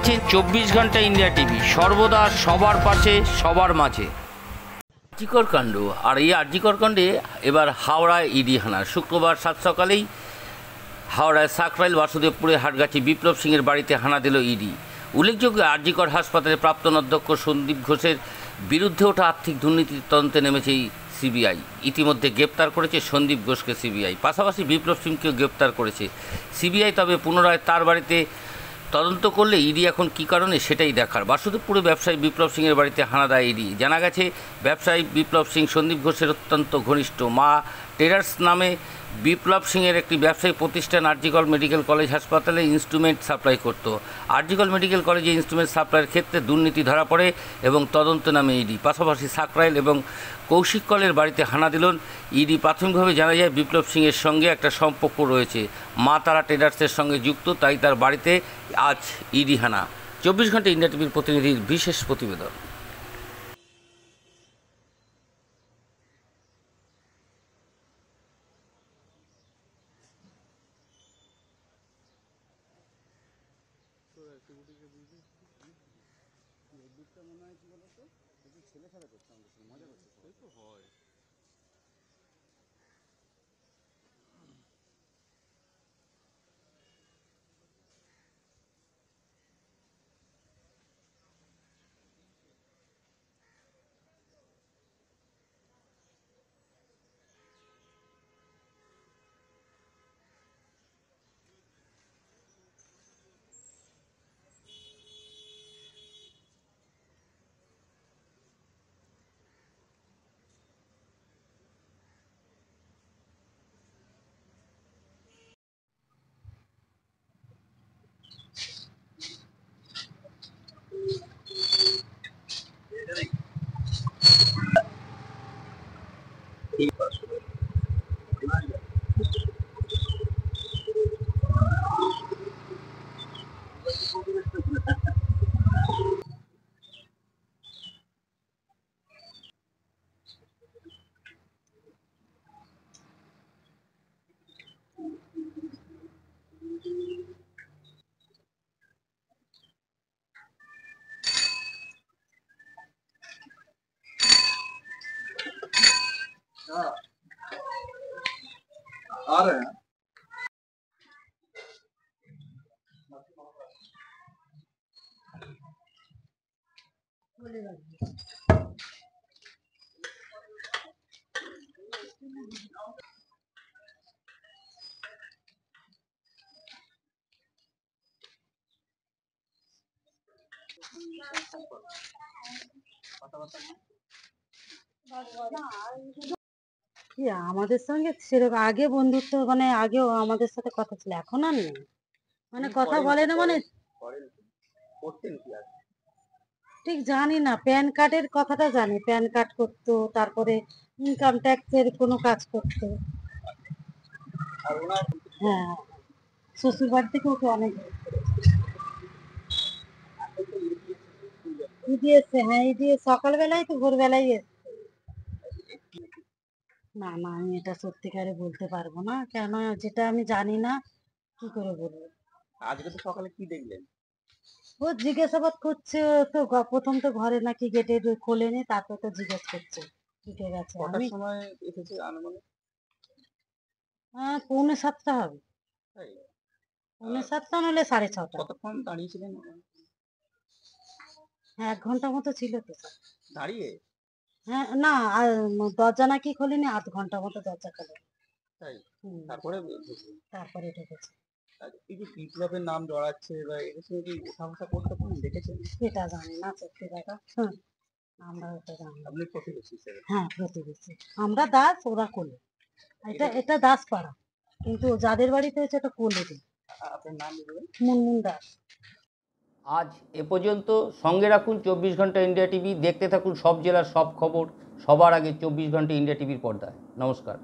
দেখছেন 24 ঘন্টা India TV, সর্বদা সবার পাশে সবার মাঝে। আরজিকর কাণ্ড, আর এই আরজিকর কাণ্ডে এবার হাওড়ায় ইডি হানা। শুক্রবার সাত সকালেই হাওড়ায় সাকরাইল বাসুদেবপুরে হাটগাছি বিপ্লব সিংয়ের বাড়িতে হানা দিল ইডি। উল্লেখযোগ্য, আরজিকর হাসপাতালের প্রাক্তন অধ্যক্ষ সন্দীপ ঘোষের বিরুদ্ধে ওঠা আর্থিক দুর্নীতির তদন্তে নেমেছে সিবিআই। ইতিমধ্যে গ্রেপ্তার করেছে সন্দীপ ঘোষকে সিবিআই, পাশাপাশি বিপ্লব সিংকেও গ্রেপ্তার করেছে সিবিআই। তবে পুনরায় তার বাড়িতে তদন্ত করলে ইডি এখন কী কারণে সেটাই দেখার। বাসুদেবপুরে ব্যবসায়ী বিপ্লব সিংয়ের বাড়িতে হানা দেয় ইডি। জানা গেছে, ব্যবসায়ী বিপ্লব সিং সন্দীপ ঘোষের অত্যন্ত ঘনিষ্ঠ। মা ট্রেডার্স নামে বিপ্লব সিংয়ের একটি ব্যবসায়ী প্রতিষ্ঠান আরজিকর মেডিকেল কলেজ হাসপাতালে ইনস্ট্রুমেন্ট সাপ্লাই করত। আরজিকর মেডিকেল কলেজে ইনস্ট্রুমেন্ট সাপ্লাইয়ের ক্ষেত্রে দুর্নীতি ধরা পড়ে এবং তদন্ত নামে ইডি। পাশাপাশি সাকরাইল এবং কৌশিক কলের বাড়িতে হানা দিলেন ইডি। প্রাথমিকভাবে জানা যায় বিপ্লব সিংয়ের সঙ্গে একটা সম্পর্ক রয়েছে, মা তারা ট্রেডার্সের সঙ্গে যুক্ত, তাই তার বাড়িতে আজ ইডি হানা। 24 ঘন্টা ইন্ডিয়া টিভির প্রতিনিধির বিশেষ প্রতিবেদন। आ रहे हैं। আমাদের সঙ্গে সেরকম আগে বন্ধুত্ব, মানে আগেও আমাদের সাথে কথা ছিল, এখন আর নেই। মানে কথা বলে না, মানে ঠিক জানি না। প্যান কার্ডের কথাটা জানি, প্যান কার্ড করতো, তারপরে ইনকাম ট্যাক্সের কোনো কাজ করতো। হ্যাঁ, শ্বশুর বাড়ি থেকে ওকে অনেক ইডি এসছে। হ্যাঁ, ইডি সকালবেলায় তো, ভোরবেলায় এসছে। না না, আমি এটা সত্যিকারে বলতে পারবো না, কেন যেটা আমি জানি না কি করে বলবো। আজকে তো সকালে কি দেখলেন? ও জিজ্ঞাসাবাদ করছে। ও তো প্রথম তো ঘরে নাকি গেটে খোলেনি, তারপর তো জিজ্ঞেস করছে ঢুকে গেছে। কটার আমি সময় এসেছে আনুমানিক? 6:45 হবে। তাই? 6:45 নলে 6:30। কতক্ষণ দাঁড়িয়েছিলেন? হ্যাঁ, 1 ঘন্টা মতো ছিল তো স্যার। দাঁড়িয়ে? হ্যাঁ, না, আর দরজা নাকি খোলেনি, 1/2 ঘন্টা মতো দরজা খোলে। তাই? তারপরে ঢুকলেন? তারপরে ঢুকেছে। আর এই যে বিপ্লবের নাম জড়াচ্ছে বা এর সঙ্গে কি ওঠা বসা করতে পারেন, দেখেছেন? সেটা জানি না সত্যি কথা। হ্যাঁ, আমরা ওটা জানি না। আপনি প্রতিবেশী হিসেবে? হ্যাঁ, প্রতিবেশী। আমরা দাস, ওরা কোলে। এটা দাস পাড়া, কিন্তু যাদের বাড়িতে হয়েছে এটা কোলে। আপনার নাম বলবেন? মুনমুন দাস। আজ এ পর্যন্ত। সঙ্গে রাখুন 24 ঘন্টা ইন্ডিয়া টিভি। দেখতে থাকুন সব জেলার সব খবর সবার আগে 24 ঘন্টা ইন্ডিয়া টিভির পর্দায়। নমস্কার।